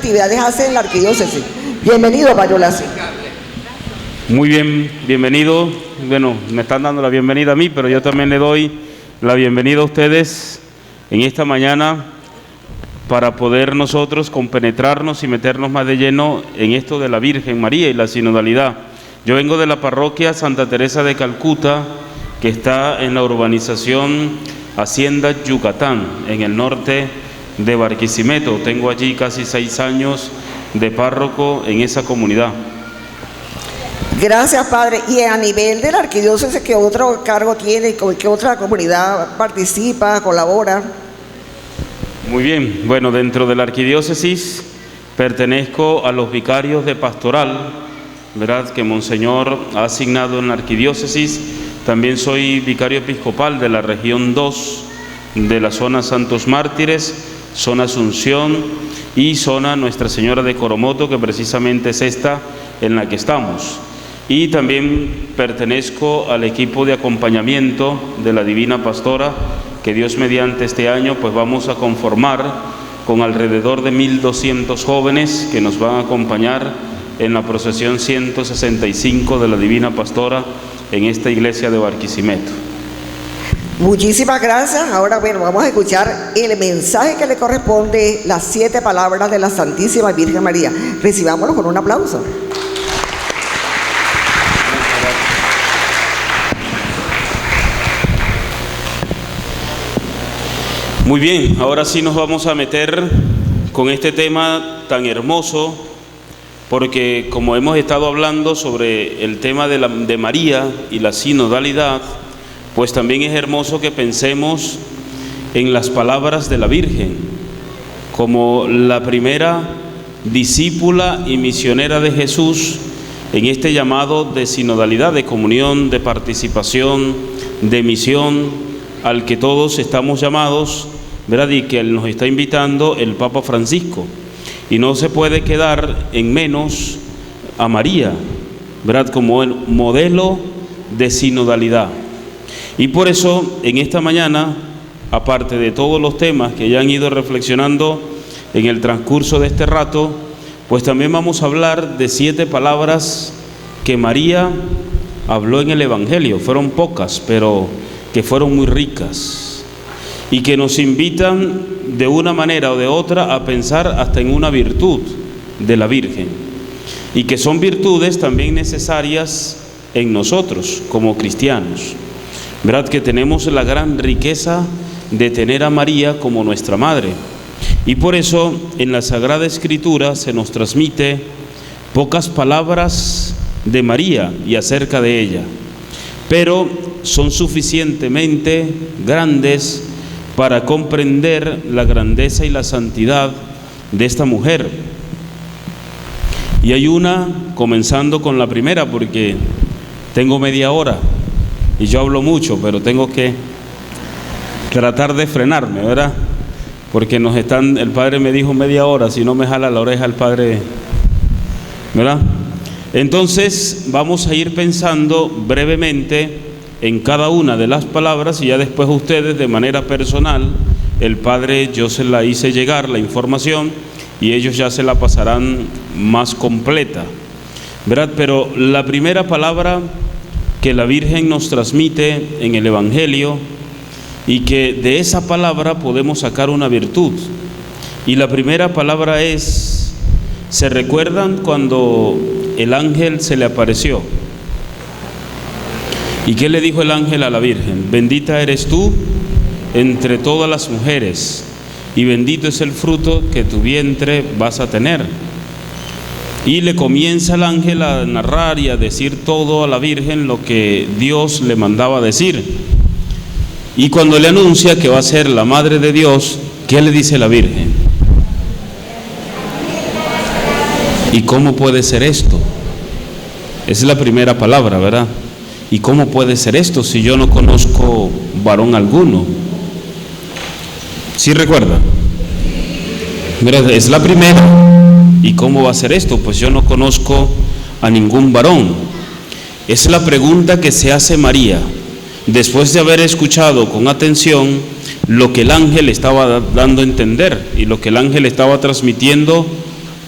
actividades hace en la arquidiócesis. Bienvenido, Padre Horacio. Muy bien, bienvenido. Bueno, me están dando la bienvenida a mí, pero yo también le doy la bienvenida a ustedes en esta mañana para poder nosotros compenetrarnos y meternos más de lleno en esto de la Virgen María y la sinodalidad. Yo vengo de la parroquia Santa Teresa de Calcuta, que está en la urbanización Hacienda Yucatán, en el norte de Barquisimeto. Tengo allí casi 6 años de párroco en esa comunidad. Gracias, Padre. Y a nivel de la arquidiócesis, ¿qué otro cargo tiene? ¿Qué otra comunidad participa, colabora? Muy bien, bueno, dentro de la arquidiócesis pertenezco a los vicarios de pastoral, ¿verdad?, que Monseñor ha asignado en la arquidiócesis. También soy vicario episcopal de la región 2, de la zona Santos Mártires, zona Asunción y zona Nuestra Señora de Coromoto, que precisamente es esta en la que estamos. Y también pertenezco al equipo de acompañamiento de la Divina Pastora, que Dios mediante este año pues vamos a conformar con alrededor de 1.200 jóvenes que nos van a acompañar en la procesión 165 de la Divina Pastora en esta iglesia de Barquisimeto. Muchísimas gracias. Ahora, bueno, vamos a escuchar el mensaje que le corresponde, las 7 palabras de la Santísima Virgen María. Recibámoslo con un aplauso. Muy bien, ahora sí nos vamos a meter con este tema tan hermoso, porque como hemos estado hablando sobre el tema de María y la sinodalidad, pues también es hermoso que pensemos en las palabras de la Virgen, como la primera discípula y misionera de Jesús en este llamado de sinodalidad, de comunión, de participación, de misión, al que todos estamos llamados, ¿verdad?, y que nos está invitando el Papa Francisco. Y no se puede quedar en menos a María, ¿verdad?, como el modelo de sinodalidad. Y por eso, en esta mañana, aparte de todos los temas que ya han ido reflexionando en el transcurso de este rato, pues también vamos a hablar de 7 palabras que María habló en el Evangelio. Fueron pocas, pero que fueron muy ricas y que nos invitan de una manera o de otra a pensar hasta en una virtud de la Virgen, y que son virtudes también necesarias en nosotros como cristianos, ¿verdad?, que tenemos la gran riqueza de tener a María como nuestra madre. Y por eso en la Sagrada Escritura se nos transmite pocas palabras de María y acerca de ella, pero son suficientemente grandes para comprender la grandeza y la santidad de esta mujer. Y hay una, comenzando con la primera, porque tengo media hora y yo hablo mucho, pero tengo que tratar de frenarme, ¿verdad? Porque el Padre me dijo media hora, si no me jala la oreja el Padre, ¿verdad? Entonces vamos a ir pensando brevemente en cada una de las palabras, y ya después ustedes de manera personal, el Padre, yo se la hice llegar la información y ellos ya se la pasarán más completa, ¿verdad? Pero la primera palabra que la Virgen nos transmite en el Evangelio, y que de esa palabra podemos sacar una virtud, y la primera palabra es, ¿se recuerdan cuando el ángel se le apareció? ¿Y qué le dijo el ángel a la Virgen? Bendita eres tú entre todas las mujeres, y bendito es el fruto que tu vientre vas a tener. Y le comienza el ángel a narrar y a decir todo a la Virgen lo que Dios le mandaba decir. Y cuando le anuncia que va a ser la Madre de Dios, ¿qué le dice la Virgen? ¿Y cómo puede ser esto? Esa es la primera palabra, ¿verdad? ¿Y cómo puede ser esto si yo no conozco varón alguno? ¿Sí recuerda? ¿Verdad? Es la primera. ¿Y cómo va a ser esto? Pues yo no conozco a ningún varón. Es la pregunta que se hace María, después de haber escuchado con atención lo que el ángel estaba dando a entender y lo que el ángel estaba transmitiendo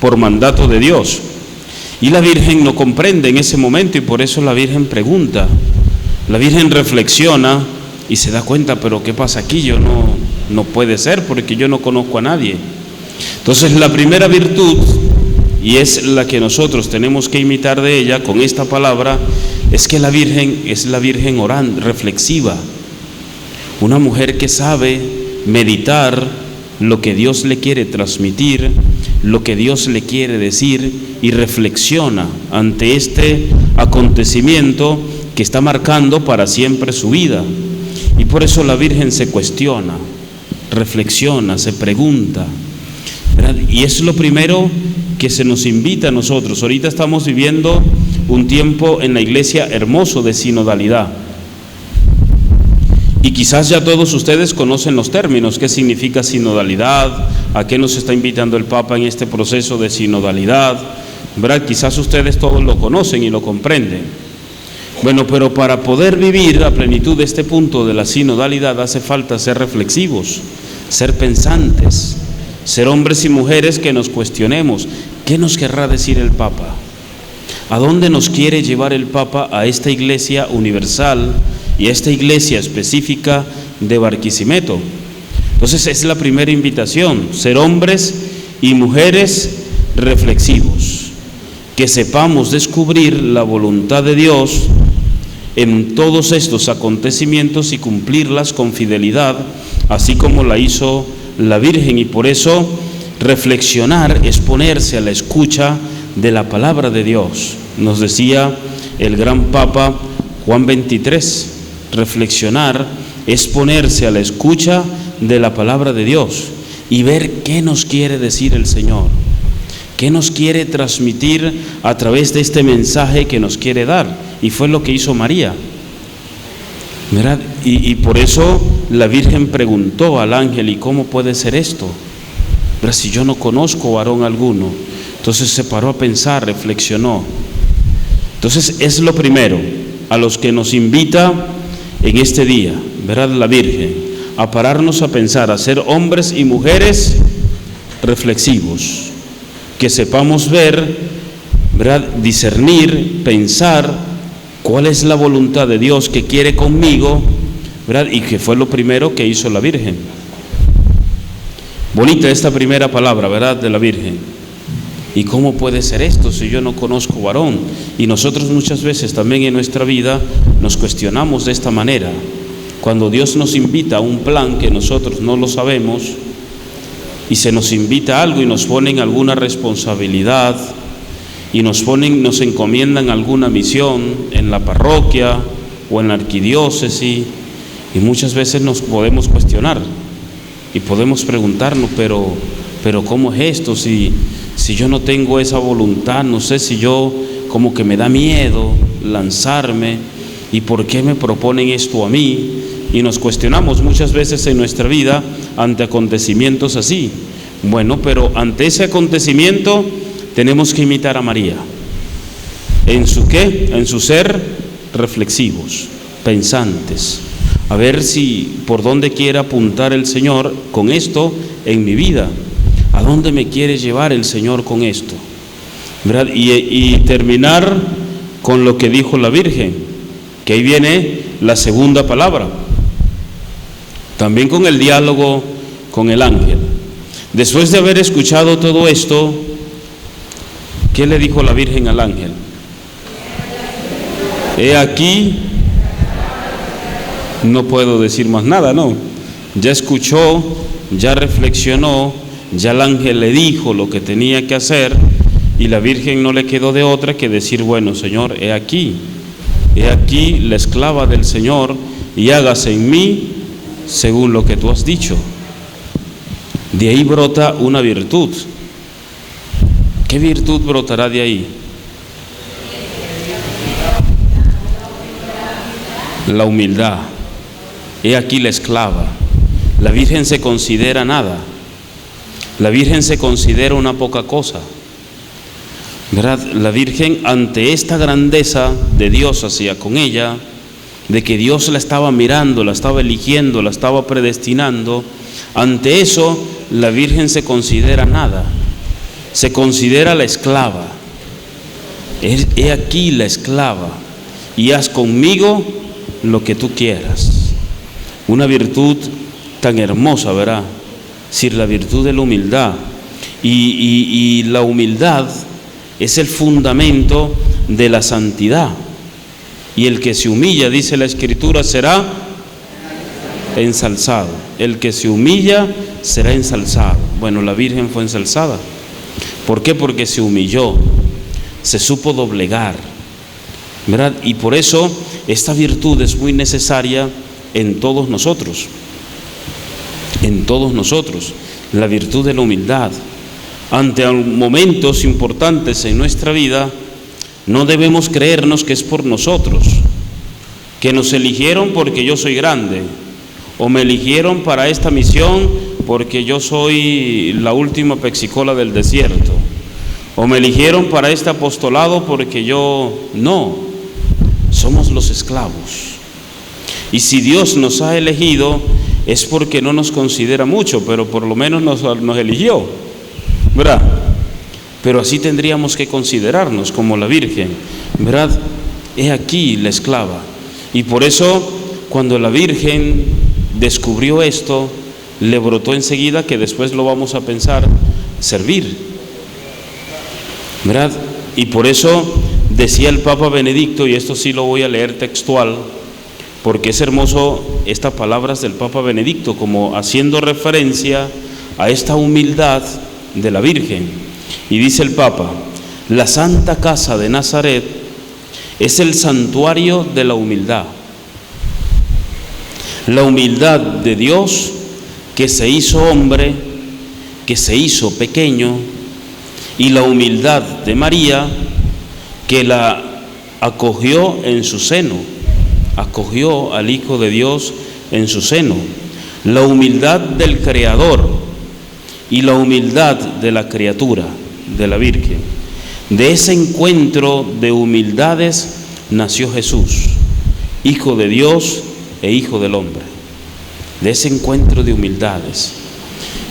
por mandato de Dios. Y la Virgen no comprende en ese momento, y por eso la Virgen pregunta. La Virgen reflexiona y se da cuenta, pero ¿qué pasa aquí? Yo no puede ser, porque yo no conozco a nadie. Entonces la primera virtud, y es la que nosotros tenemos que imitar de ella con esta palabra, es que la Virgen es la Virgen orante, reflexiva. Una mujer que sabe meditar lo que Dios le quiere transmitir, lo que Dios le quiere decir, y reflexiona ante este acontecimiento que está marcando para siempre su vida. Y por eso la Virgen se cuestiona, reflexiona, se pregunta, ¿verdad? Y es lo primero que se nos invita a nosotros. Ahorita estamos viviendo un tiempo en la iglesia hermoso de sinodalidad. Y quizás ya todos ustedes conocen los términos, qué significa sinodalidad, a qué nos está invitando el Papa en este proceso de sinodalidad, ¿verdad? Quizás ustedes todos lo conocen y lo comprenden. Bueno, pero para poder vivir a plenitud de este punto de la sinodalidad hace falta ser reflexivos, ser pensantes, ser hombres y mujeres que nos cuestionemos, ¿qué nos querrá decir el Papa? ¿A dónde nos quiere llevar el Papa a esta iglesia universal y a esta iglesia específica de Barquisimeto? Entonces es la primera invitación, ser hombres y mujeres reflexivos, que sepamos descubrir la voluntad de Dios en todos estos acontecimientos y cumplirlas con fidelidad, así como la hizo la Virgen. Y por eso reflexionar es ponerse a la escucha de la palabra de Dios. Nos decía el gran Papa Juan XXIII, reflexionar es ponerse a la escucha de la palabra de Dios y ver qué nos quiere decir el Señor, qué nos quiere transmitir a través de este mensaje que nos quiere dar. Y fue lo que hizo María, ¿verdad? Y por eso la Virgen preguntó al ángel, ¿y cómo puede ser esto? ¿Verdad? Si yo no conozco varón alguno. Entonces se paró a pensar, reflexionó. Entonces es lo primero a los que nos invita en este día, ¿verdad? La Virgen, a pararnos a pensar, a ser hombres y mujeres reflexivos, que sepamos ver, ¿verdad? Discernir, pensar cuál es la voluntad de Dios que quiere conmigo, ¿verdad? Y que fue lo primero que hizo la Virgen. Bonita esta primera palabra, ¿verdad? De la Virgen. ¿Y cómo puede ser esto si yo no conozco varón? Y nosotros muchas veces también en nuestra vida nos cuestionamos de esta manera. Cuando Dios nos invita a un plan que nosotros no lo sabemos, y se nos invita a algo y nos ponen alguna responsabilidad, y nos encomiendan alguna misión en la parroquia o en la arquidiócesis, y muchas veces nos podemos cuestionar y podemos preguntarnos, pero ¿cómo es esto? Si yo no tengo esa voluntad, no sé, si yo como que me da miedo lanzarme, ¿y por qué me proponen esto a mí? Y nos cuestionamos muchas veces en nuestra vida ante acontecimientos así. Bueno, pero ante ese acontecimiento tenemos que imitar a María. ¿En su qué? En su ser reflexivos, pensantes. A ver si por dónde quiere apuntar el Señor con esto en mi vida. ¿A dónde me quiere llevar el Señor con esto? ¿Verdad? Y terminar con lo que dijo la Virgen, que ahí viene la segunda palabra. También con el diálogo con el ángel. Después de haber escuchado todo esto, ¿qué le dijo la Virgen al ángel? He aquí, no puedo decir más nada, ¿no? Ya escuchó, ya reflexionó, ya el ángel le dijo lo que tenía que hacer, y la Virgen no le quedó de otra que decir, bueno, Señor, he aquí la esclava del Señor, y hágase en mí según lo que tú has dicho. De ahí brota una virtud. ¿Qué virtud brotará de ahí? La humildad. He aquí la esclava. La Virgen se considera nada. La Virgen se considera una poca cosa, ¿verdad? La Virgen, ante esta grandeza de Dios hacia con ella, de que Dios la estaba mirando, la estaba eligiendo, la estaba predestinando, ante eso la Virgen se considera nada. se considera la esclava. He aquí la esclava, y haz conmigo lo que tú quieras. Una virtud tan hermosa, ¿verdad? Es decir, la virtud de la humildad. Y la humildad es el fundamento de la santidad. Y el que se humilla, dice la Escritura, será ensalzado. El que se humilla será ensalzado. Bueno, la Virgen fue ensalzada. ¿Por qué? Porque se humilló, se supo doblegar, ¿verdad? Y por eso esta virtud es muy necesaria en todos nosotros. En todos nosotros, la virtud de la humildad. Ante momentos importantes en nuestra vida, no debemos creernos que es por nosotros, que nos eligieron porque yo soy grande, o me eligieron para esta misión porque yo soy la última pexicola del desierto, o me eligieron para este apostolado porque yo... No, somos los esclavos. Y si Dios nos ha elegido, es porque no nos considera mucho, pero por lo menos nos eligió, ¿verdad? Pero así tendríamos que considerarnos como la Virgen, ¿verdad? He aquí la esclava. Y por eso, cuando la Virgen descubrió esto, le brotó enseguida, que después lo vamos a pensar, servir, ¿verdad? Y por eso decía el Papa Benedicto, y esto sí lo voy a leer textual, porque es hermoso estas palabras del Papa Benedicto, como haciendo referencia a esta humildad de la Virgen. Y dice el Papa: la Santa Casa de Nazaret es el santuario de la humildad de Dios, que se hizo hombre, que se hizo pequeño, y la humildad de María, que la acogió en su seno, acogió al Hijo de Dios en su seno. La humildad del Creador y la humildad de la criatura, de la Virgen. De ese encuentro de humildades nació Jesús, Hijo de Dios e Hijo del hombre. De ese encuentro de humildades.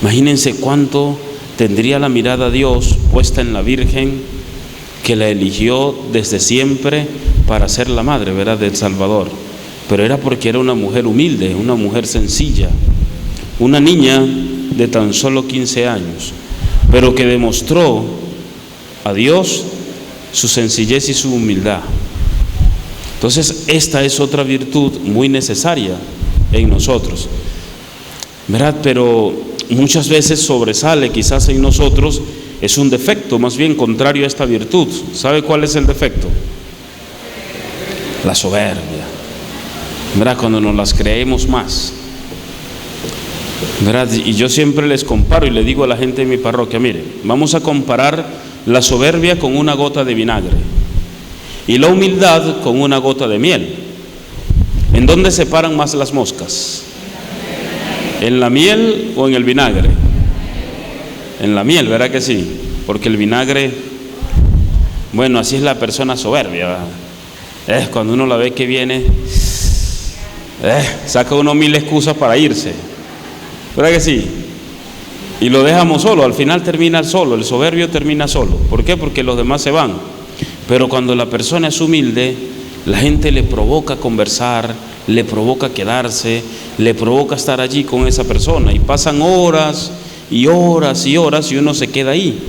Imagínense cuánto tendría la mirada Dios puesta en la Virgen, que la eligió desde siempre para ser la madre, ¿verdad?, del Salvador. Pero era porque era una mujer humilde, una mujer sencilla, una niña de tan solo 15 años, pero que demostró a Dios su sencillez y su humildad. Entonces, esta es otra virtud muy necesaria en nosotros, ¿verdad? Pero muchas veces sobresale quizás en nosotros, es un defecto más bien contrario a esta virtud. ¿Sabe cuál es el defecto? La soberbia, ¿verdad? Cuando nos las creemos más, ¿verdad? Y yo siempre les comparo y le digo a la gente de mi parroquia: mire, vamos a comparar la soberbia con una gota de vinagre y la humildad con una gota de miel. ¿En dónde se paran más las moscas? ¿En la miel o en el vinagre? En la miel, ¿verdad que sí? Porque el vinagre, bueno, así es la persona soberbia, ¿verdad? Cuando uno la ve que viene, saca uno 1000 excusas para irse, ¿verdad que sí? Y lo dejamos solo, al final termina solo, el soberbio termina solo. ¿Por qué? Porque los demás se van. Pero cuando la persona es humilde, la gente le provoca conversar, le provoca quedarse, le provoca estar allí con esa persona, y pasan horas y horas y horas y uno se queda ahí.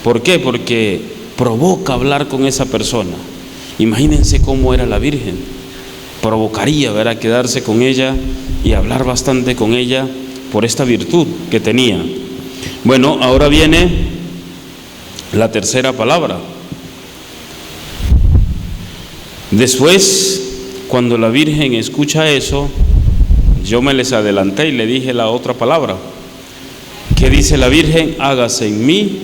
¿Por qué? Porque provoca hablar con esa persona. Imagínense cómo era la Virgen. Provocaría, ¿verdad?, quedarse con ella y hablar bastante con ella por esta virtud que tenía. Bueno, ahora viene la tercera palabra. Después, cuando la Virgen escucha eso, yo me les adelanté y le dije la otra palabra. ¿Qué dice la Virgen? Hágase en mí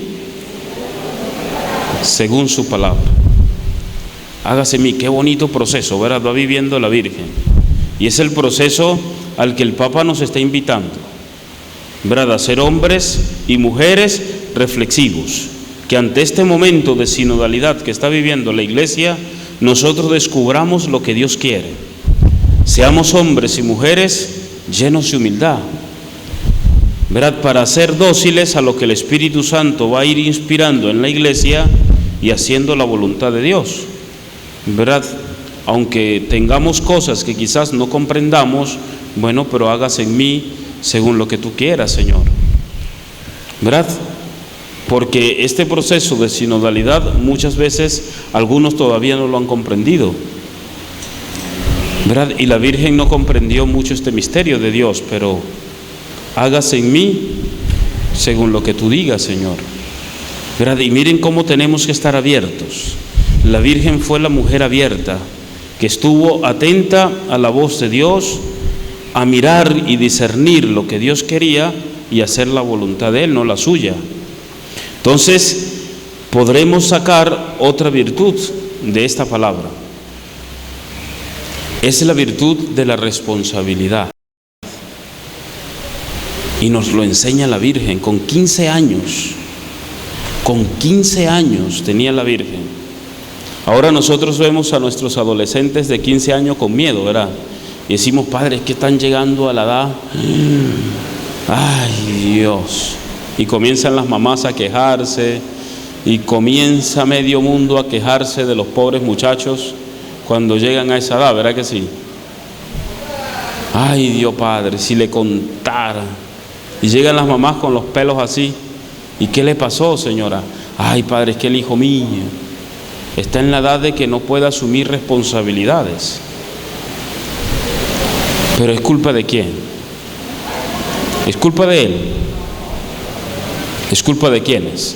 según su palabra. Hágase en mí. Qué bonito proceso, ¿verdad? Va viviendo la Virgen. Y es el proceso al que el Papa nos está invitando, ¿verdad? A ser hombres y mujeres reflexivos, que ante este momento de sinodalidad que está viviendo la Iglesia, nosotros descubramos lo que Dios quiere. Seamos hombres y mujeres llenos de humildad, ¿verdad? Para ser dóciles a lo que el Espíritu Santo va a ir inspirando en la iglesia y haciendo la voluntad de Dios, ¿verdad? Aunque tengamos cosas que quizás no comprendamos, bueno, pero hágase en mí según lo que tú quieras, Señor, ¿verdad? Porque este proceso de sinodalidad muchas veces algunos todavía no lo han comprendido, ¿verdad? Y la Virgen no comprendió mucho este misterio de Dios, pero hágase en mí según lo que tú digas, Señor, ¿verdad? Y miren cómo tenemos que estar abiertos. La Virgen fue la mujer abierta, que estuvo atenta a la voz de Dios, a mirar y discernir lo que Dios quería y hacer la voluntad de Él, no la suya. Entonces, podremos sacar otra virtud de esta palabra. Es la virtud de la responsabilidad. Y nos lo enseña la Virgen con 15 años. Con 15 años tenía la Virgen. Ahora nosotros vemos a nuestros adolescentes de 15 años con miedo, ¿verdad? Y decimos, padres, que están llegando a la edad. ¡Ay, Dios! Y comienzan las mamás a quejarse, y comienza medio mundo a quejarse de los pobres muchachos cuando llegan a esa edad, ¿verdad que sí? ¡Ay, Dios Padre, si le contara! Y llegan las mamás con los pelos así. ¿Y qué le pasó, señora? ¡Ay, Padre, es que el hijo mío está en la edad de que no puede asumir responsabilidades! ¿Pero es culpa de quién? ¿Es culpa de él? ¿Es culpa de quiénes?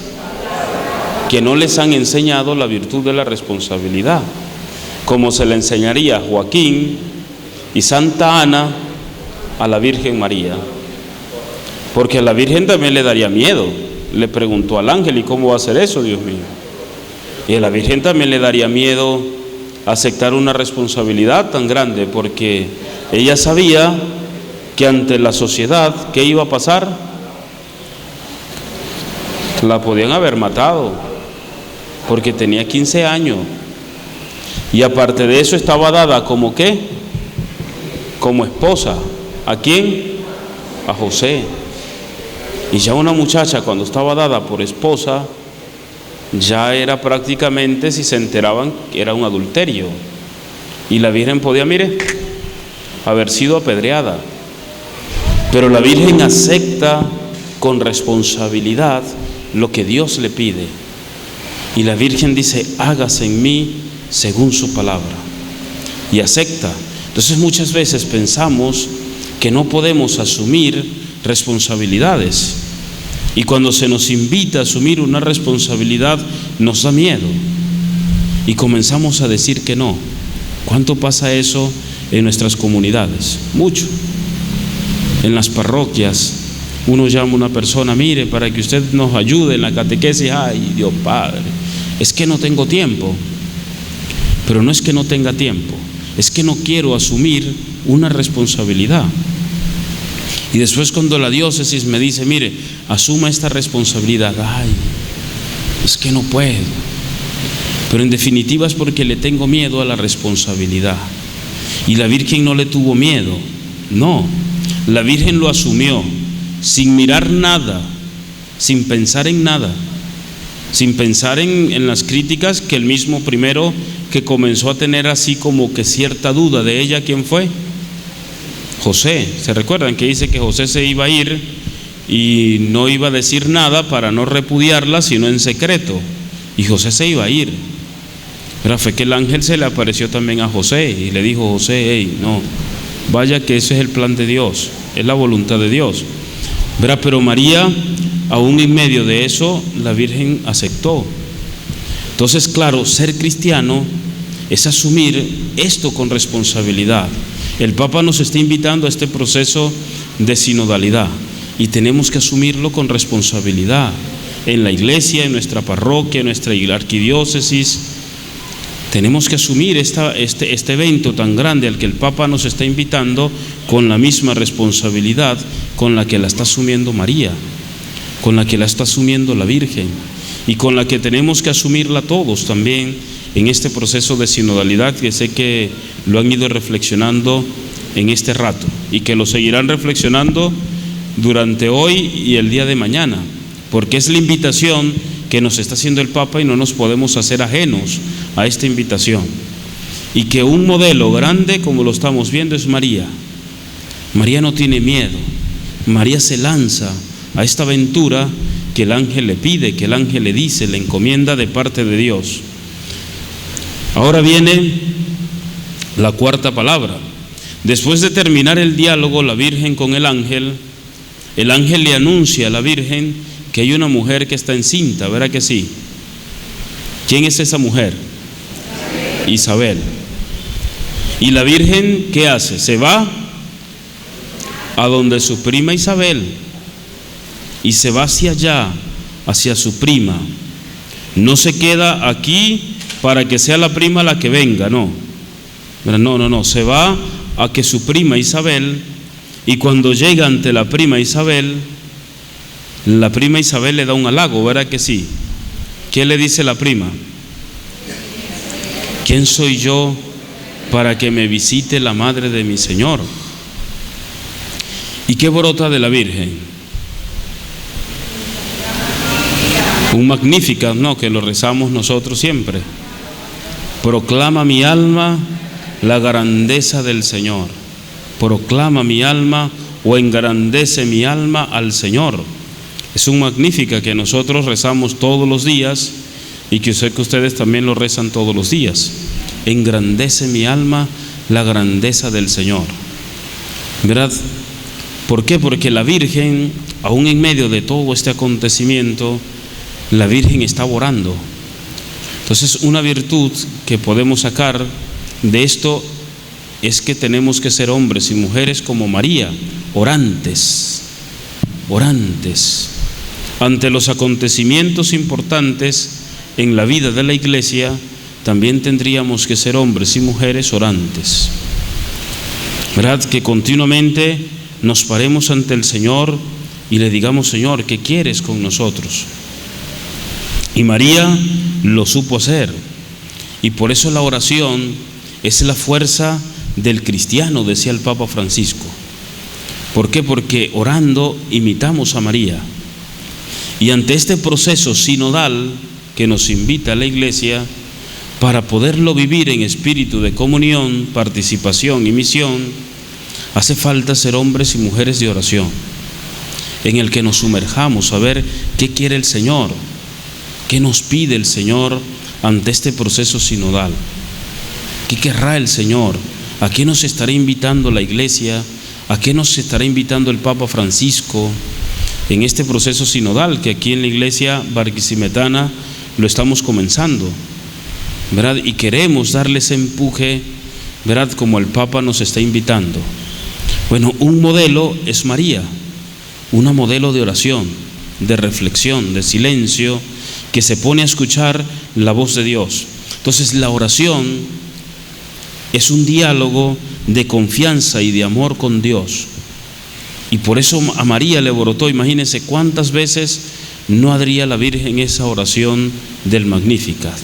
Que no les han enseñado la virtud de la responsabilidad, como se le enseñaría a Joaquín y Santa Ana a la Virgen María. Porque a la Virgen también le daría miedo. Le preguntó al ángel, ¿y cómo va a ser eso, Dios mío? Y a la Virgen también le daría miedo aceptar una responsabilidad tan grande, porque ella sabía que ante la sociedad, ¿qué iba a pasar? La podían haber matado, porque tenía 15 años. Y aparte de eso estaba dada como ¿qué? Como esposa. ¿A quién? A José. Y ya una muchacha, cuando estaba dada por esposa, ya era prácticamente, si se enteraban, era un adulterio. Y la Virgen podía, mire, haber sido apedreada. Pero la Virgen acepta con responsabilidad lo que Dios le pide. Y la Virgen dice, hágase en mí según su palabra. Y acepta. Entonces muchas veces pensamos que no podemos asumir responsabilidades. Y cuando se nos invita a asumir una responsabilidad, nos da miedo. Y comenzamos a decir que no. ¿Cuánto pasa eso en nuestras comunidades? Mucho. En las parroquias, uno llama a una persona, mire, para que usted nos ayude en la catequesis. Ay, Dios Padre, es que no tengo tiempo. Pero no es que no tenga tiempo, es que no quiero asumir una responsabilidad. Y después cuando la diócesis me dice, mire, asuma esta responsabilidad, ay, es que no puedo. Pero en definitiva es porque le tengo miedo a la responsabilidad. Y la Virgen no le tuvo miedo, no, la Virgen lo asumió sin mirar nada, sin pensar en nada, sin pensar en las críticas que el mismo primero que comenzó a tener así como que cierta duda de ella, ¿quién fue? José. ¿Se recuerdan que dice que José se iba a ir y no iba a decir nada para no repudiarla, sino en secreto? Y José se iba a ir. Pero fue que el ángel se le apareció también a José y le dijo, José, hey, no, vaya que ese es el plan de Dios, es la voluntad de Dios. ¿Verdad? Pero María, aún en medio de eso, la Virgen aceptó. Entonces, claro, ser cristiano es asumir esto con responsabilidad. El Papa nos está invitando a este proceso de sinodalidad y tenemos que asumirlo con responsabilidad. En la iglesia, en nuestra parroquia, en nuestra arquidiócesis, tenemos que asumir este evento tan grande al que el Papa nos está invitando con la misma responsabilidad con la que la está asumiendo María, con la que la está asumiendo la Virgen y con la que tenemos que asumirla todos también en este proceso de sinodalidad, que sé que lo han ido reflexionando en este rato y que lo seguirán reflexionando durante hoy y el día de mañana, porque es la invitación que nos está haciendo el Papa y no nos podemos hacer ajenos a esta invitación. Y que un modelo grande, como lo estamos viendo, es María. María no tiene miedo. María se lanza a esta aventura que el ángel le pide, que el ángel le dice, le encomienda de parte de Dios. Ahora viene la cuarta palabra. Después de terminar el diálogo, la Virgen con el ángel le anuncia a la Virgen que hay una mujer que está encinta, ¿verdad que sí? ¿Quién es esa mujer? Isabel. Y la Virgen, ¿qué hace? Se va a donde su prima Isabel y se va hacia allá, hacia su prima. No se queda aquí para que sea la prima la que venga, no. No, se va a que su prima Isabel, y cuando llega ante la prima Isabel le da un halago, ¿verdad que sí? ¿Qué le dice la prima? ¿Quién soy yo para que me visite la madre de mi Señor? ¿Y qué brota de la Virgen? Un Magnificat, ¿no? Que lo rezamos nosotros siempre. Proclama mi alma la grandeza del Señor. Proclama mi alma o engrandece mi alma al Señor. Es un Magnificat que nosotros rezamos todos los días y que sé que ustedes también lo rezan todos los días. Engrandece mi alma la grandeza del Señor. ¿Verdad? ¿Por qué? Porque la Virgen, aún en medio de todo este acontecimiento, la Virgen está orando. Entonces, una virtud que podemos sacar de esto es que tenemos que ser hombres y mujeres como María, orantes. Ante los acontecimientos importantes en la vida de la Iglesia, también tendríamos que ser hombres y mujeres orantes. ¿Verdad? Que continuamente nos paremos ante el Señor y le digamos: Señor, ¿qué quieres con nosotros? Y María lo supo hacer. Y por eso la oración es la fuerza del cristiano, decía el Papa Francisco. ¿Por qué? Porque orando imitamos a María. Y ante este proceso sinodal que nos invita a la Iglesia, para poderlo vivir en espíritu de comunión, participación y misión, hace falta ser hombres y mujeres de oración, en el que nos sumerjamos a ver qué quiere el Señor, qué nos pide el Señor ante este proceso sinodal. ¿Qué querrá el Señor? ¿A qué nos estará invitando la Iglesia? ¿A qué nos estará invitando el Papa Francisco en este proceso sinodal que aquí en la Iglesia barquisimetana lo estamos comenzando? ¿Verdad? Y queremos darle ese empuje, ¿verdad? Como el Papa nos está invitando. Bueno, un modelo es María, una modelo de oración, de reflexión, de silencio, que se pone a escuchar la voz de Dios. Entonces, la oración es un diálogo de confianza y de amor con Dios. Y por eso a María le brotó, imagínense cuántas veces no haría la Virgen esa oración del Magnificat.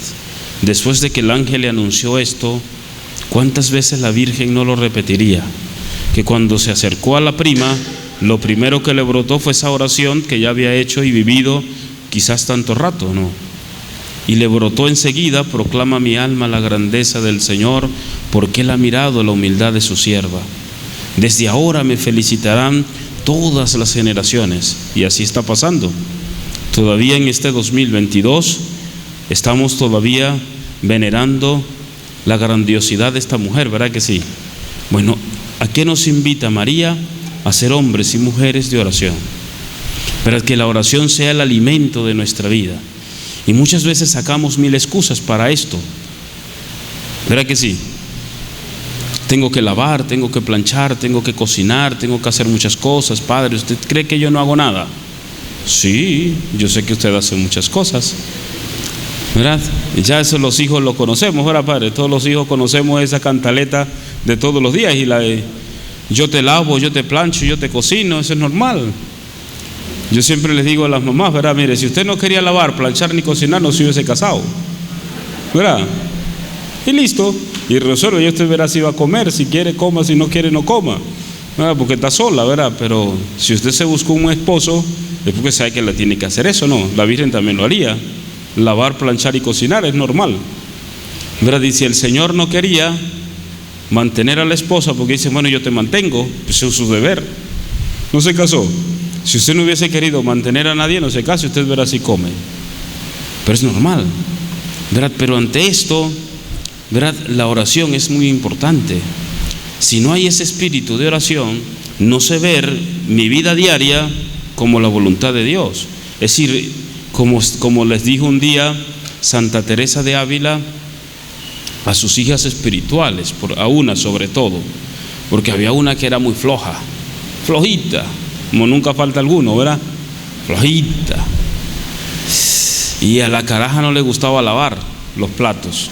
Después de que el ángel le anunció esto, ¿cuántas veces la Virgen no lo repetiría? Que cuando se acercó a la prima, lo primero que le brotó fue esa oración que ya había hecho y vivido quizás tanto rato, ¿no? Y le brotó enseguida: proclama mi alma la grandeza del Señor, porque Él ha mirado la humildad de su sierva. Desde ahora me felicitarán todas las generaciones. Y así está pasando. Todavía en este 2022 estamos todavía venerando la grandiosidad de esta mujer, ¿verdad que sí? Bueno, ¿a qué nos invita María? A ser hombres y mujeres de oración. Para que la oración sea el alimento de nuestra vida. Y muchas veces sacamos mil excusas para esto, ¿verdad que sí? Tengo que lavar, tengo que planchar, tengo que cocinar, tengo que hacer muchas cosas. Padre, ¿usted cree que yo no hago nada? Sí, yo sé que usted hace muchas cosas, ¿verdad? Ya eso los hijos lo conocemos, ¿verdad, padre? Todos los hijos conocemos esa cantaleta de todos los días, y la de yo te lavo, yo te plancho, yo te cocino, eso es normal. Yo siempre les digo a las mamás, ¿verdad? Mire, si usted no quería lavar, planchar ni cocinar, no se hubiese casado, ¿verdad? Y listo, y resuelve, y usted verá si va a comer, si quiere coma, si no quiere no coma. Porque está sola, ¿verdad? Pero si usted se buscó un esposo, es porque sabe que la tiene que hacer eso, ¿no? La Virgen también lo haría. Lavar, planchar y cocinar es normal, ¿verdad? Y si el Señor no quería mantener a la esposa porque dice, bueno, yo te mantengo, pues es su deber, no se casó. Si usted no hubiese querido mantener a nadie, no se case, usted verá si come. Pero es normal, ¿verdad? Pero ante esto, ¿verdad? La oración es muy importante. Si no hay ese espíritu de oración, no sé ver mi vida diaria como la voluntad de Dios. Es decir, como les dijo un día Santa Teresa de Ávila a sus hijas espirituales, a una sobre todo, porque había una que era muy floja, flojita, como nunca falta alguno, ¿verdad? Flojita. Y a la caraja no le gustaba lavar los platos,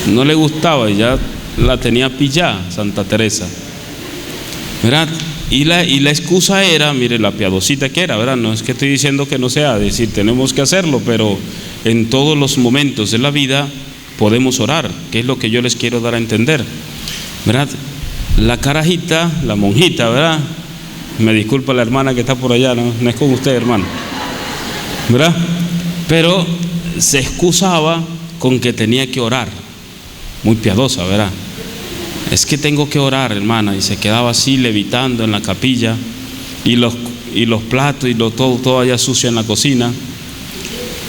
no le gustaba, y ya la tenía pillada Santa Teresa, ¿verdad? Y la excusa era, mire la piadosita que era, ¿verdad? No es que estoy diciendo que no sea, decir, tenemos que hacerlo, pero en todos los momentos de la vida podemos orar, que es lo que yo les quiero dar a entender, ¿verdad? La carajita, la monjita, ¿verdad? Me disculpa la hermana que está por allá, no es con usted, hermano, ¿verdad? Pero se excusaba con que tenía que orar, muy piadosa, ¿verdad? Es que tengo que orar, hermana, y se quedaba así levitando en la capilla, y los platos y todo allá sucio en la cocina.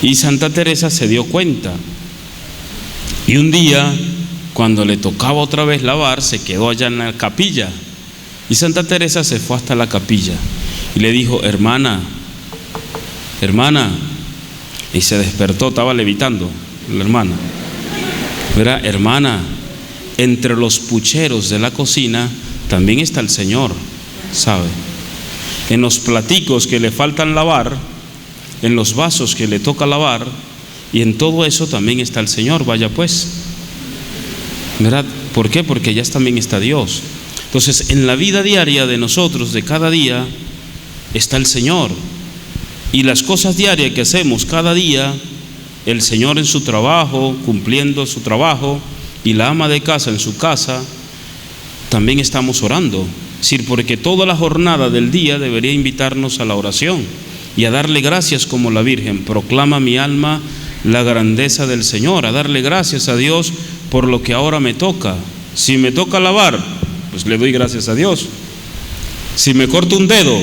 Y Santa Teresa se dio cuenta, y un día cuando le tocaba otra vez lavar, se quedó allá en la capilla, y Santa Teresa se fue hasta la capilla y le dijo, hermana, y se despertó, estaba levitando la hermana, ¿verdad? Hermana, entre los pucheros de la cocina también está el Señor, ¿sabe? En los platicos que le faltan lavar, en los vasos que le toca lavar, y en todo eso también está el Señor, vaya pues, ¿verdad? ¿Por qué? Porque allá también está Dios. Entonces, en la vida diaria de nosotros, de cada día, está el Señor. Y las cosas diarias que hacemos cada día, el Señor en su trabajo, cumpliendo su trabajo, y la ama de casa en su casa, también estamos orando. Es decir, porque toda la jornada del día debería invitarnos a la oración y a darle gracias como la Virgen. Proclama mi alma la grandeza del Señor, a darle gracias a Dios por lo que ahora me toca. Si me toca lavar, pues le doy gracias a Dios. Si me corto un dedo,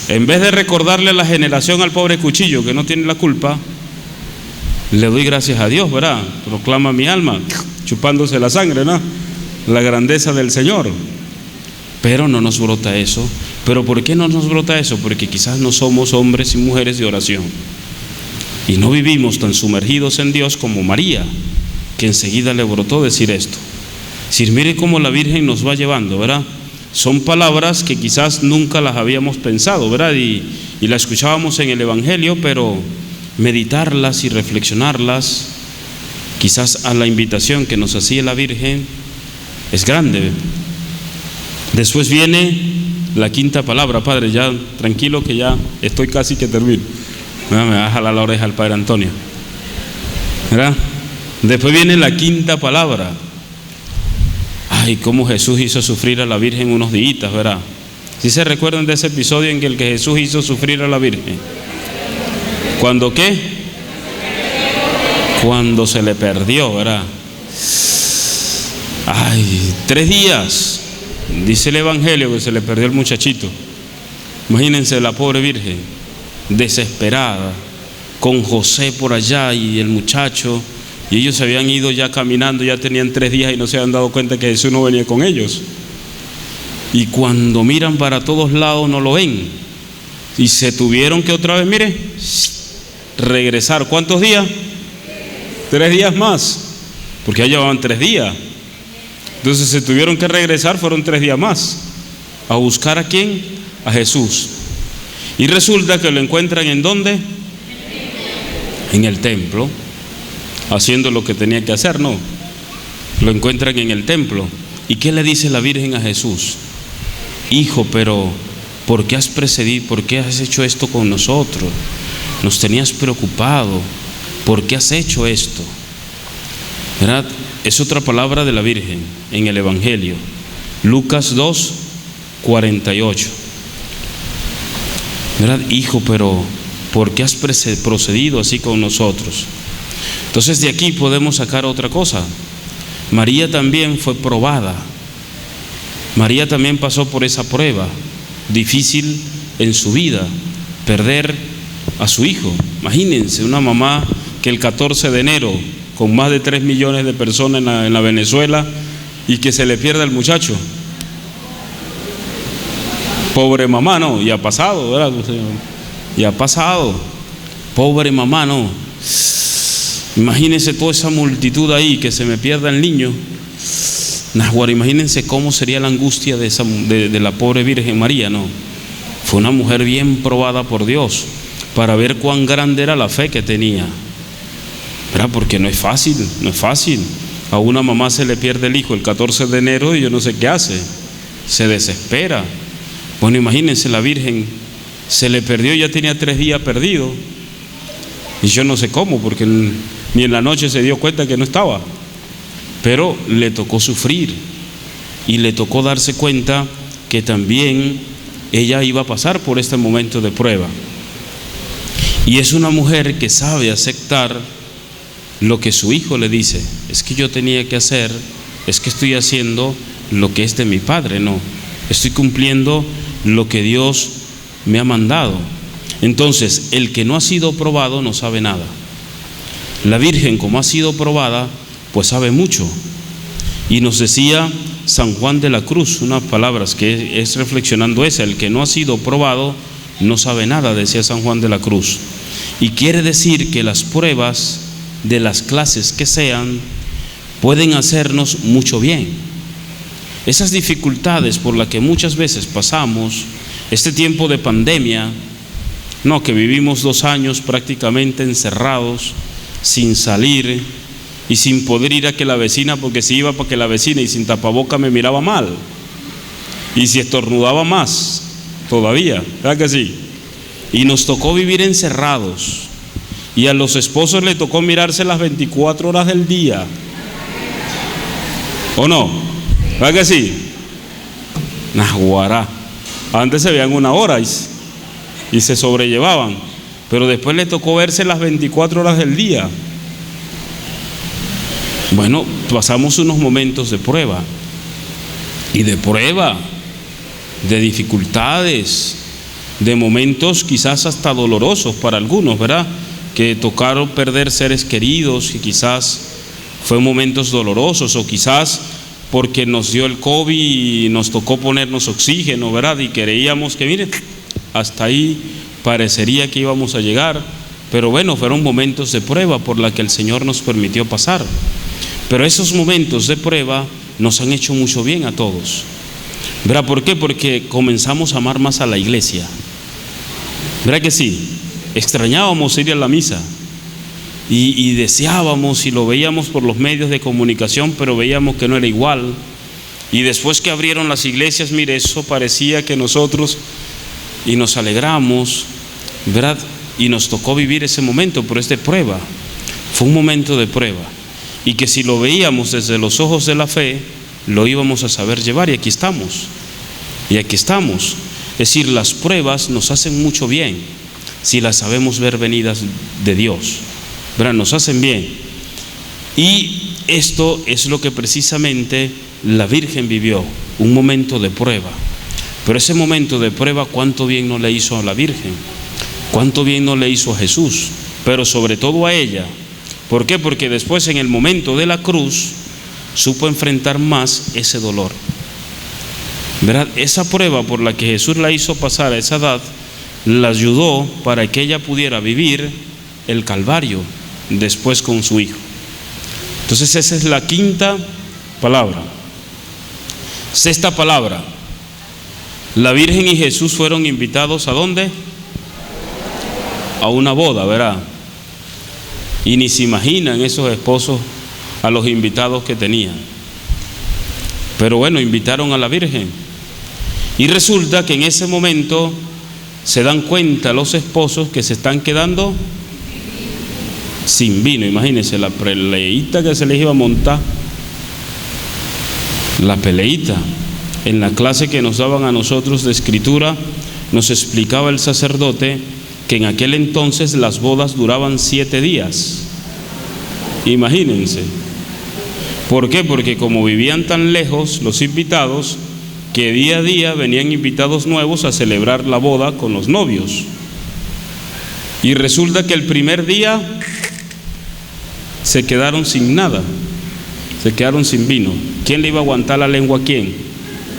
en vez de recordarle a la generación al pobre cuchillo que no tiene la culpa, le doy gracias a Dios, ¿verdad? Proclama mi alma, chupándose la sangre, ¿no? La grandeza del Señor. Pero no nos brota eso. ¿Pero por qué no nos brota eso? Porque quizás no somos hombres y mujeres de oración, y no vivimos tan sumergidos en Dios como María, que enseguida le brotó decir esto. Si mire cómo la Virgen nos va llevando, ¿verdad? Son palabras que quizás nunca las habíamos pensado, ¿verdad? Y las escuchábamos en el Evangelio, pero meditarlas y reflexionarlas, quizás a la invitación que nos hacía la Virgen, es grande. Después viene la quinta palabra, Padre, ya tranquilo que ya estoy casi que termino. Me va a jalar la oreja al Padre Antonio, ¿verdad? Después viene la quinta palabra. Ay, cómo Jesús hizo sufrir a la Virgen unos días, ¿verdad? ¿Sí se recuerdan de ese episodio en el que Jesús hizo sufrir a la Virgen? ¿Cuándo qué? Cuando se le perdió, ¿verdad? Ay, 3 días, dice el Evangelio, que se le perdió el muchachito. Imagínense la pobre Virgen, desesperada, con José por allá y el muchacho, y ellos se habían ido ya caminando, ya tenían 3 días y no se habían dado cuenta que Jesús no venía con ellos. Y cuando miran para todos lados no lo ven, y se tuvieron que otra vez, mire, regresar. ¿Cuántos días? 3 días más, porque ya llevaban 3 días. Entonces se tuvieron que regresar, fueron 3 días más, a buscar ¿a quién? A Jesús. Y resulta que lo encuentran ¿en dónde? En el templo, haciendo lo que tenía que hacer, ¿no? Lo encuentran en el templo. ¿Y qué le dice la Virgen a Jesús? Hijo, pero ¿por qué has precedido? ¿Por qué has hecho esto con nosotros? Nos tenías preocupado. ¿Por qué has hecho esto? ¿Verdad? Es otra palabra de la Virgen en el Evangelio. Lucas 2, 48. ¿Verdad? Hijo, pero ¿por qué has procedido así con nosotros? Entonces de aquí podemos sacar otra cosa. María también fue probada. María también pasó por esa prueba difícil en su vida, perder a su hijo. Imagínense una mamá que el 14 de enero, con más de 3 millones de personas en la Venezuela, y que se le pierda el muchacho. Pobre mamá, no, y ha pasado, ¿verdad? Y ha pasado. Pobre mamá, no. Imagínense toda esa multitud ahí, que se me pierda el niño. Nahuara, imagínense cómo sería la angustia de la pobre Virgen María, ¿no? Fue una mujer bien probada por Dios para ver cuán grande era la fe que tenía, ¿verdad? Porque no es fácil, no es fácil. A una mamá se le pierde el hijo el 14 de enero y yo no sé qué hace, se desespera. Bueno, imagínense, la Virgen se le perdió, ya tenía 3 días perdido, y yo no sé cómo, porque ni en la noche se dio cuenta que no estaba. Pero le tocó sufrir y le tocó darse cuenta que también ella iba a pasar por este momento de prueba. Y es una mujer que sabe aceptar lo que su hijo le dice. Es que yo tenía que hacer, es que estoy haciendo lo que es de mi padre, no. Estoy cumpliendo lo que Dios me ha mandado. Entonces, el que no ha sido probado no sabe nada. La Virgen, como ha sido probada, pues sabe mucho. Y nos decía San Juan de la Cruz unas palabras que es reflexionando esa: el que no ha sido probado no sabe nada, decía San Juan de la Cruz. Y quiere decir que las pruebas de las clases que sean pueden hacernos mucho bien. Esas dificultades por las que muchas veces pasamos, este tiempo de pandemia, no, que vivimos 2 años prácticamente encerrados, sin salir y sin poder ir a que la vecina, porque si iba para que la vecina y sin tapaboca me miraba mal, y si estornudaba más todavía, ¿verdad que sí? Y nos tocó vivir encerrados, y a los esposos les tocó mirarse las 24 horas del día, ¿o no? ¿Verdad que sí? Nahuará, antes se veían 1 hora y se sobrellevaban, pero después les tocó verse las 24 horas del día. Bueno, pasamos unos momentos de prueba, y de prueba, de dificultades, de momentos quizás hasta dolorosos para algunos, ¿verdad? Que tocaron perder seres queridos, y quizás fue momentos dolorosos, o quizás porque nos dio el COVID y nos tocó ponernos oxígeno, ¿verdad? Y creíamos que, miren, hasta ahí parecería que íbamos a llegar, pero bueno, fueron momentos de prueba por la que el Señor nos permitió pasar. Pero esos momentos de prueba nos han hecho mucho bien a todos, ¿verdad? ¿Por qué? Porque comenzamos a amar más a la iglesia, ¿verdad que sí? Extrañábamos ir a la misa y deseábamos, y lo veíamos por los medios de comunicación, pero veíamos que no era igual. Y después que abrieron las iglesias, mire, eso parecía que nosotros, y nos alegramos, ¿verdad? Y nos tocó vivir ese momento, pero es de prueba, fue un momento de prueba, y que si lo veíamos desde los ojos de la fe, lo íbamos a saber llevar, y aquí estamos, y aquí estamos. Es decir, las pruebas nos hacen mucho bien si las sabemos ver venidas de Dios, ¿verdad? Nos hacen bien. Y esto es lo que precisamente la Virgen vivió, un momento de prueba. Pero ese momento de prueba, cuánto bien no le hizo a la Virgen, cuánto bien no le hizo a Jesús, pero sobre todo a ella. ¿Por qué? Porque después, en el momento de la cruz, supo enfrentar más ese dolor, ¿verdad? Esa prueba por la que Jesús la hizo pasar a esa edad, la ayudó para que ella pudiera vivir el Calvario después con su hijo. Entonces esa es la 5ª palabra. 6ª palabra: la Virgen y Jesús fueron invitados ¿a dónde? A una boda, ¿verdad? Y ni se imaginan esos esposos a los invitados que tenían. Pero bueno, invitaron a la Virgen. Y resulta que en ese momento se dan cuenta los esposos que se están quedando sin vino. Imagínense la peleita que se les iba a montar. La peleita. En la clase que nos daban a nosotros de escritura, nos explicaba el sacerdote que en aquel entonces las bodas duraban 7 días. Imagínense. ¿Por qué? Porque como vivían tan lejos los invitados, que día a día venían invitados nuevos a celebrar la boda con los novios. Y resulta que el primer día se quedaron sin nada, se quedaron sin vino. ¿Quién le iba a aguantar la lengua a quién?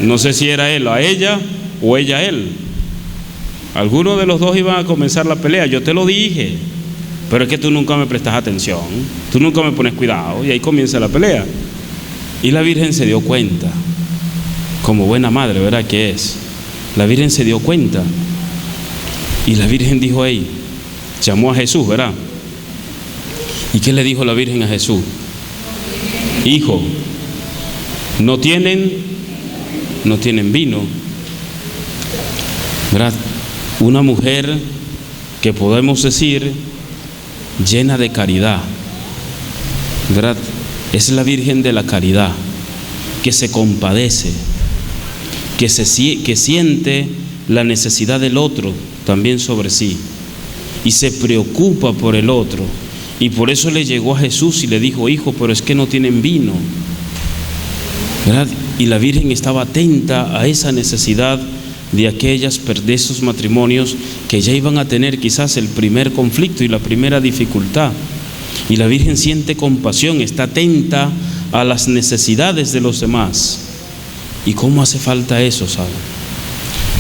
No sé si era él a ella o ella a él. Alguno de los dos iban a comenzar la pelea. Yo te lo dije, pero es que tú nunca me prestas atención, tú nunca me pones cuidado, y ahí comienza la pelea. Y la Virgen se dio cuenta, como buena madre, ¿verdad? Que es. La Virgen se dio cuenta, y la Virgen dijo ahí, llamó a Jesús, ¿verdad? ¿Y qué le dijo la Virgen a Jesús? Hijo, no tienen vino, ¿verdad? Una mujer que podemos decir llena de caridad, ¿verdad? Es la Virgen de la caridad, que se compadece, que siente la necesidad del otro también sobre sí, y se preocupa por el otro. Y por eso le llegó a Jesús y le dijo, hijo, pero es que no tienen vino, ¿verdad? Y la Virgen estaba atenta a esa necesidad de esos matrimonios que ya iban a tener quizás el primer conflicto y la primera dificultad. Y la Virgen siente compasión, está atenta a las necesidades de los demás. ¿Y cómo hace falta eso, sabe?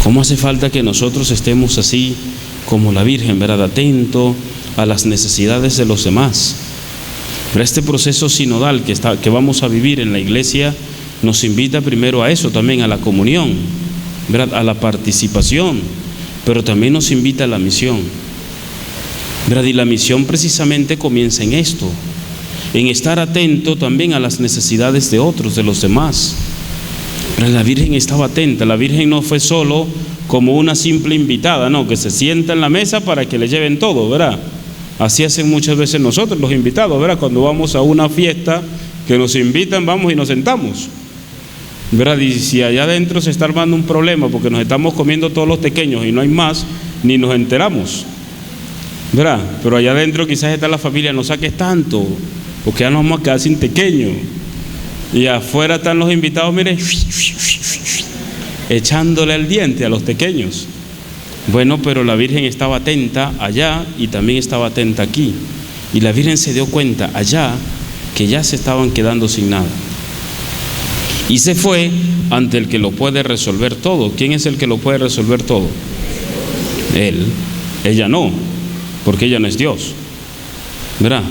¿Cómo hace falta que nosotros estemos así como la Virgen, ¿verdad? Atento a las necesidades de los demás. Pero este proceso sinodal que vamos a vivir en la iglesia nos invita primero a eso, también a la comunión, ¿verdad? A la participación, pero también nos invita a la misión, ¿verdad? Y la misión precisamente comienza en esto, en estar atento también a las necesidades de otros, de los demás. Pero la Virgen estaba atenta. La Virgen no fue solo como una simple invitada, no, que se sienta en la mesa para que le lleven todo, ¿verdad? Así hacen muchas veces nosotros los invitados, ¿verdad? Cuando vamos a una fiesta que nos invitan, vamos y nos sentamos, ¿verdad? Y si allá adentro se está armando un problema porque nos estamos comiendo todos los pequeños y no hay más, ni nos enteramos, ¿verdad? Pero allá adentro quizás está la familia, no saques tanto, porque ya nos vamos a quedar sin pequeño. Y afuera están los invitados, miren, echándole el diente a los pequeños. Bueno, pero la Virgen estaba atenta allá y también estaba atenta aquí. Y la Virgen se dio cuenta allá que ya se estaban quedando sin nada. Y se fue ante el que lo puede resolver todo. ¿Quién es el que lo puede resolver todo? Él. Ella no, porque ella no es Dios, ¿verdad?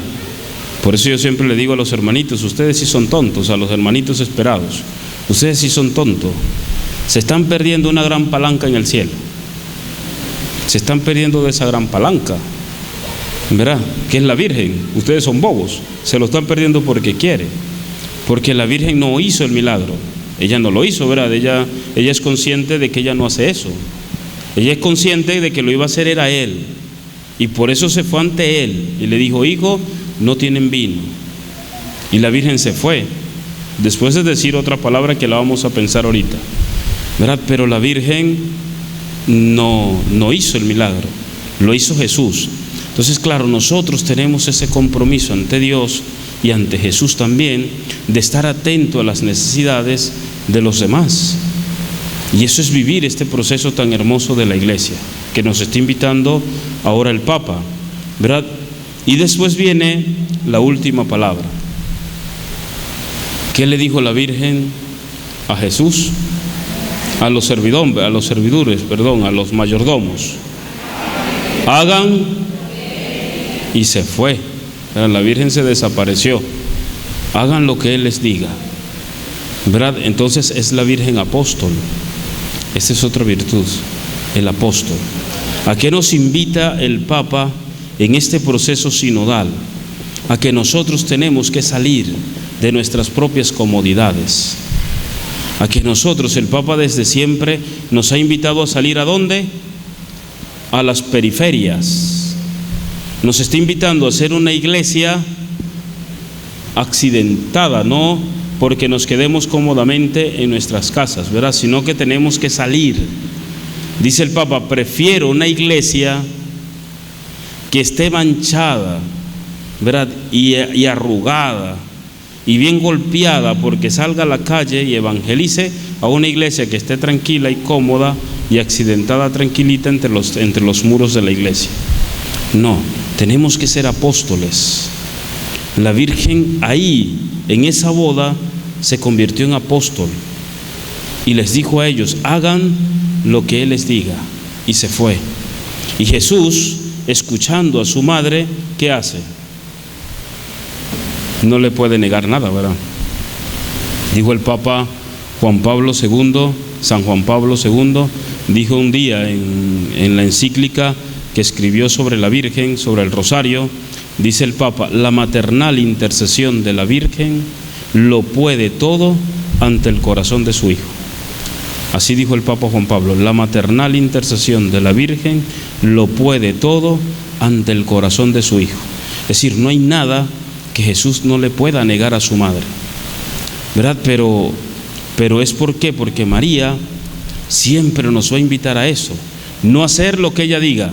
Por eso yo siempre le digo a los hermanitos, ustedes sí son tontos, a los hermanitos esperados, ustedes sí son tontos. Se están perdiendo una gran palanca en el cielo. Se están perdiendo de esa gran palanca, ¿verdad? Que es la Virgen. Ustedes son bobos, se lo están perdiendo porque quiere. Porque la Virgen no hizo el milagro. Ella no lo hizo, ¿verdad? Ella es consciente de que ella no hace eso. Ella es consciente de que lo iba a hacer era Él. Y por eso se fue ante Él y le dijo, hijo, no tienen vino. Y la Virgen se fue. Después de decir otra palabra que la vamos a pensar ahorita, ¿verdad? Pero la Virgen no hizo el milagro, lo hizo Jesús. Entonces, claro, nosotros tenemos ese compromiso ante Dios y ante Jesús también, de estar atento a las necesidades de los demás. Y eso es vivir este proceso tan hermoso de la iglesia, que nos está invitando ahora el Papa, ¿verdad? Y después viene la última palabra. ¿Qué le dijo la Virgen a Jesús? A los mayordomos. Hagan, y se fue. La Virgen se desapareció. Hagan lo que Él les diga, ¿verdad? Entonces es la Virgen apóstol. Esa es otra virtud, el apóstol. ¿A qué nos invita el Papa en este proceso sinodal? A que nosotros tenemos que salir de nuestras propias comodidades. A que nosotros, el Papa desde siempre nos ha invitado a salir ¿a dónde? A las periferias. Nos está invitando a ser una iglesia accidentada, no porque nos quedemos cómodamente en nuestras casas, ¿verdad? Sino que tenemos que salir. Dice el Papa, prefiero una iglesia que esté manchada, ¿verdad? Y arrugada y bien golpeada porque salga a la calle y evangelice, a una iglesia que esté tranquila y cómoda y accidentada, tranquilita entre los muros de la iglesia. No, tenemos que ser apóstoles. La Virgen ahí, en esa boda, se convirtió en apóstol y les dijo a ellos, hagan lo que Él les diga, y se fue. Y Jesús, escuchando a su madre, ¿qué hace? No le puede negar nada, ¿verdad? Dijo el Papa Juan Pablo II, San Juan Pablo II, dijo un día en la encíclica que escribió sobre la Virgen, sobre el rosario, dice el Papa, la maternal intercesión de la Virgen lo puede todo ante el corazón de su Hijo. Así dijo el Papa Juan Pablo, la maternal intercesión de la Virgen lo puede todo ante el corazón de su Hijo. Es decir, no hay nada que Jesús no le pueda negar a su madre, ¿verdad? Pero es ¿por qué? Porque María siempre nos va a invitar a eso, no hacer lo que ella diga,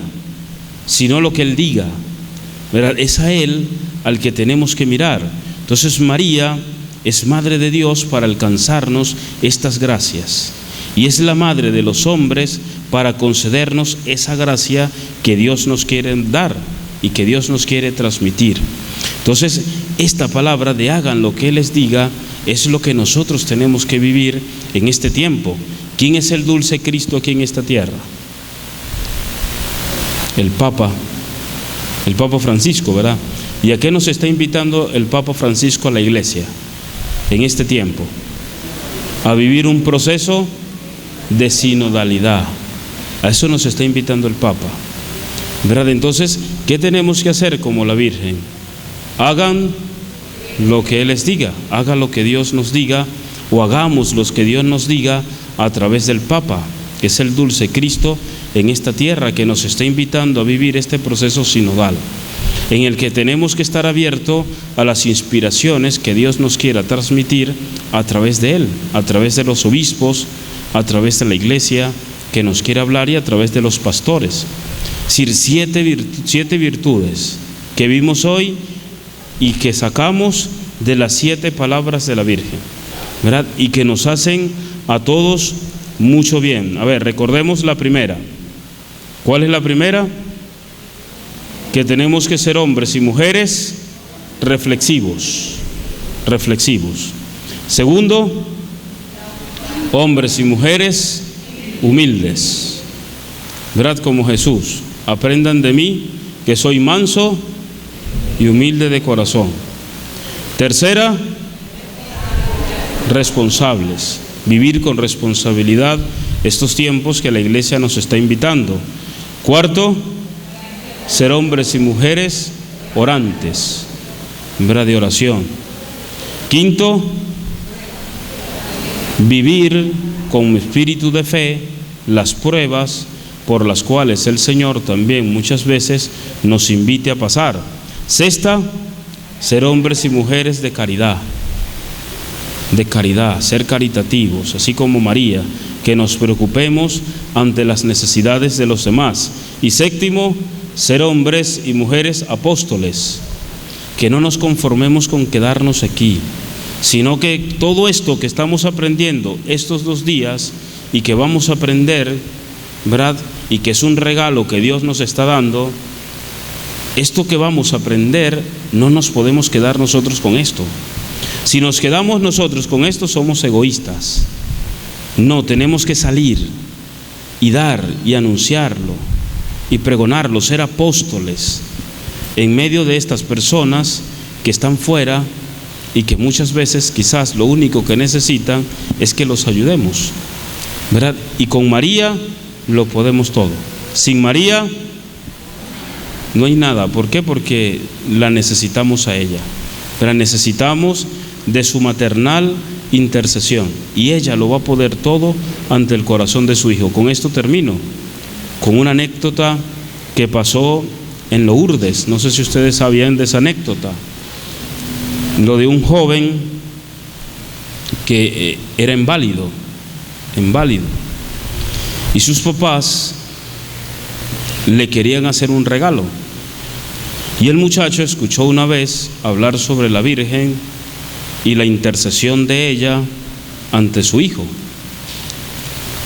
sino lo que Él diga, ¿verdad? Es a Él al que tenemos que mirar. Entonces María es Madre de Dios para alcanzarnos estas gracias, y es la Madre de los hombres para concedernos esa gracia que Dios nos quiere dar y que Dios nos quiere transmitir. Entonces, esta palabra de hagan lo que Él les diga es lo que nosotros tenemos que vivir en este tiempo. ¿Quién es el dulce Cristo aquí en esta tierra? El Papa Francisco, ¿verdad? ¿Y a qué nos está invitando el Papa Francisco a la iglesia en este tiempo? A vivir un proceso de sinodalidad. A eso nos está invitando el Papa, ¿verdad? Entonces, ¿qué tenemos que hacer como la Virgen? Hagan lo que Él les diga, haga lo que Dios nos diga, o hagamos lo que Dios nos diga a través del Papa, que es el dulce Cristo en esta tierra, que nos está invitando a vivir este proceso sinodal, en el que tenemos que estar abiertos a las inspiraciones que Dios nos quiera transmitir a través de Él, a través de los obispos, a través de la iglesia que nos quiere hablar y a través de los pastores. Es decir, siete virtudes que vimos hoy y que sacamos de las 7 palabras de la Virgen, ¿verdad? Y que nos hacen a todos mucho bien. A ver, recordemos la primera. ¿Cuál es la primera? Que tenemos que ser hombres y mujeres reflexivos. Segundo, hombres y mujeres humildes, ¿verdad? Como Jesús. Aprendan de mí, que soy manso y humilde de corazón. Tercera, responsables, vivir con responsabilidad estos tiempos que la iglesia nos está invitando. Cuarto, ser hombres y mujeres orantes, ¿verdad? De oración. Quinto, vivir con espíritu de fe las pruebas por las cuales el Señor también muchas veces nos invite a pasar. Sexta, ser hombres y mujeres de caridad, ser caritativos, así como María, que nos preocupemos ante las necesidades de los demás. Y séptimo, ser hombres y mujeres apóstoles, que no nos conformemos con quedarnos aquí, sino que todo esto que estamos aprendiendo estos 2 días y que vamos a aprender, ¿verdad? Y que es un regalo que Dios nos está dando, esto que vamos a aprender, no nos podemos quedar nosotros con esto. Si nos quedamos nosotros con esto, somos egoístas. No, tenemos que salir y dar y anunciarlo y pregonarlo, ser apóstoles en medio de estas personas que están fuera y que muchas veces quizás lo único que necesitan es que los ayudemos, ¿verdad? Y con María lo podemos todo. Sin María no hay nada. ¿Por qué? Porque la necesitamos a ella, pero necesitamos de su maternal intercesión, y ella lo va a poder todo ante el corazón de su Hijo. Con esto termino, con una anécdota que pasó en Lourdes. No sé si ustedes sabían de esa anécdota, lo de un joven que era inválido. Y sus papás le querían hacer un regalo. Y el muchacho escuchó una vez hablar sobre la Virgen y la intercesión de ella ante su hijo.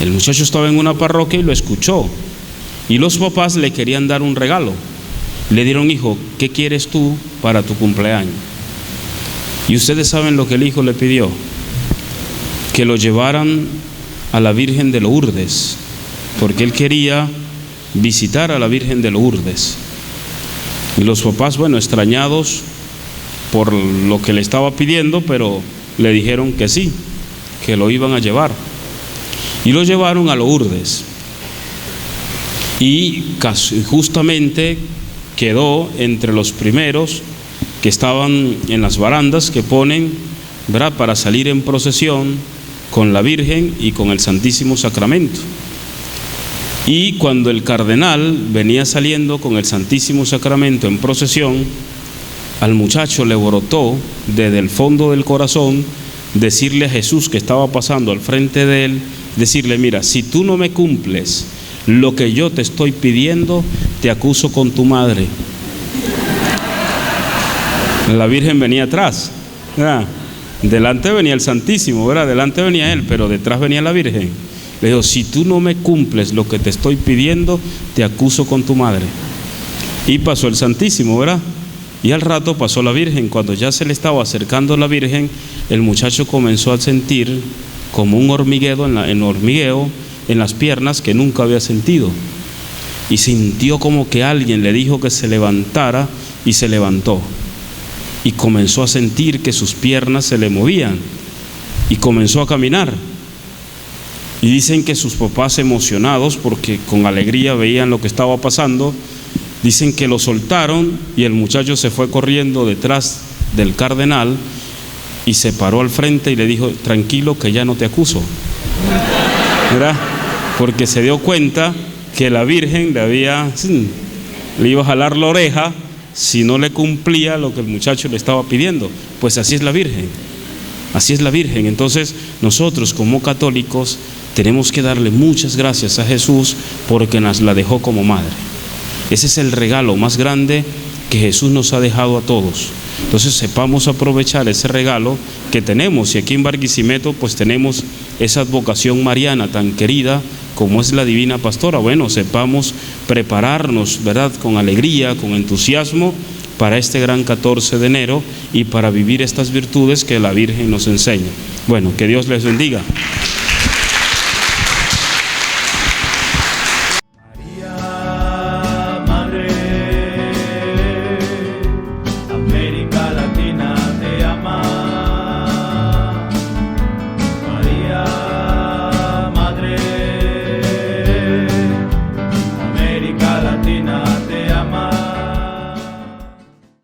El muchacho estaba en una parroquia y lo escuchó. Y los papás le querían dar un regalo. Le dieron: hijo, ¿qué quieres tú para tu cumpleaños? Y ustedes saben lo que el hijo le pidió: que lo llevaran a la Virgen de Lourdes, porque él quería visitar a la Virgen de Lourdes. Y los papás, bueno, extrañados por lo que le estaba pidiendo, pero le dijeron que sí, que lo iban a llevar. Y lo llevaron a Lourdes. Y justamente quedó entre los primeros que estaban en las barandas que ponen, ¿verdad?, para salir en procesión con la Virgen y con el Santísimo Sacramento. Y cuando el cardenal venía saliendo con el Santísimo Sacramento en procesión, al muchacho le brotó desde el fondo del corazón decirle a Jesús, que estaba pasando al frente de él, decirle: mira, si tú no me cumples lo que yo te estoy pidiendo, te acuso con tu madre. La Virgen venía atrás, ¿verdad? Delante venía el Santísimo, ¿verdad? Delante venía él, pero detrás venía la Virgen. Le dijo: si tú no me cumples lo que te estoy pidiendo, te acuso con tu madre. Y pasó el Santísimo, ¿verdad? Y al rato pasó la Virgen. Cuando ya se le estaba acercando la Virgen, el muchacho comenzó a sentir como un hormigueo en las piernas que nunca había sentido. Y sintió como que alguien le dijo que se levantara, y se levantó. Y comenzó a sentir que sus piernas se le movían y comenzó a caminar. Y dicen que sus papás, emocionados porque con alegría veían lo que estaba pasando, dicen que lo soltaron y el muchacho se fue corriendo detrás del cardenal y se paró al frente y le dijo: tranquilo, que ya no te acuso, ¿verdad? Porque se dio cuenta que la Virgen le iba a jalar la oreja si no le cumplía lo que el muchacho le estaba pidiendo. Pues así es la Virgen, así es la Virgen. Entonces nosotros como católicos tenemos que darle muchas gracias a Jesús porque nos la dejó como madre. Ese es el regalo más grande que Jesús nos ha dejado a todos. Entonces sepamos aprovechar ese regalo que tenemos. Y aquí en Barquisimeto pues tenemos esa advocación mariana tan querida como es la Divina Pastora. Bueno, sepamos prepararnos, ¿verdad?, con alegría, con entusiasmo para este gran 14 de enero y para vivir estas virtudes que la Virgen nos enseña. Bueno, que Dios les bendiga.